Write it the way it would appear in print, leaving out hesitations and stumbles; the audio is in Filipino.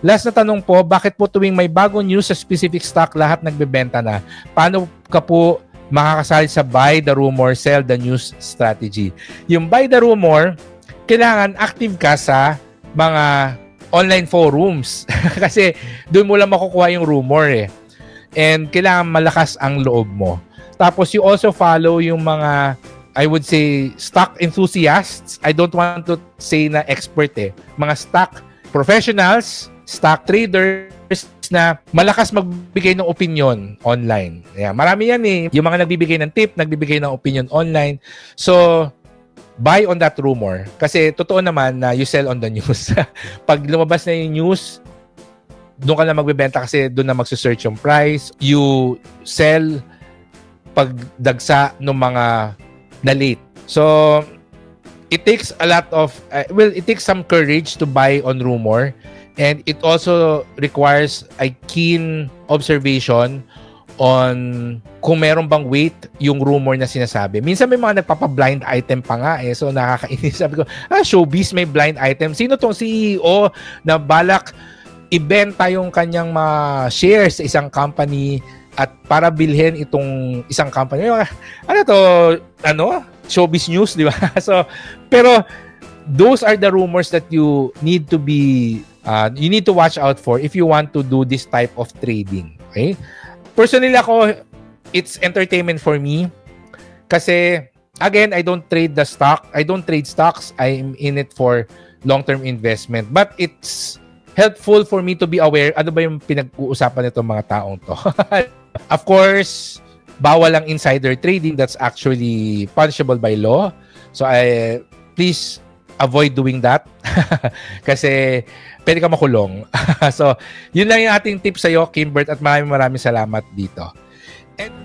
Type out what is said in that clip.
Last na tanong po, bakit po tuwing may bagong news sa specific stock, lahat nagbebenta na? Paano ka po makakasali sa buy the rumor, sell the news strategy? Yung buy the rumor, kailangan active ka sa mga online forums. Kasi doon mo lang makukuha yung rumor eh. And kailangan malakas ang loob mo. Tapos you also follow yung mga, I would say, stock enthusiasts. I don't want to say na expert eh. Mga stock professionals, stock traders na malakas magbigay ng opinion online. Yeah, marami yan eh. Yung mga nagbibigay ng tip, nagbibigay ng opinion online. So, buy on that rumor. Kasi totoo naman na you sell on the news. Pag lumabas na yung news, doon ka na magbebenta kasi doon na magsusearch yung price. You sell pag dagsa ng mga na late. So, it takes a lot of, it takes some courage to buy on rumor. And it also requires a keen observation on kung meron bang weight yung rumor na sinasabi. Minsan may mga nagpapa-blind item pa nga eh. So, nakakainis. Sabi ko, showbiz may blind item. Sino tong CEO na balak ibenta yung kanyang mga shares sa isang company at para bilhin itong isang company? Ano to? Showbiz news, di ba? So, pero those are the rumors that you need to be, you need to watch out for if you want to do this type of trading. Okay? Personally ako, it's entertainment for me. Kasi, again, I don't trade the stock. I don't trade stocks. I'm in it for long-term investment. But it's helpful for me to be aware, ano ba yung pinag-uusapan nitong mga taong to. Of course, bawal ang insider trading. That's actually punishable by law. So, please avoid doing that. Kasi, pwede ka makulong. So, yun lang yung ating tip sa'yo, Kimbert, at maraming salamat dito. And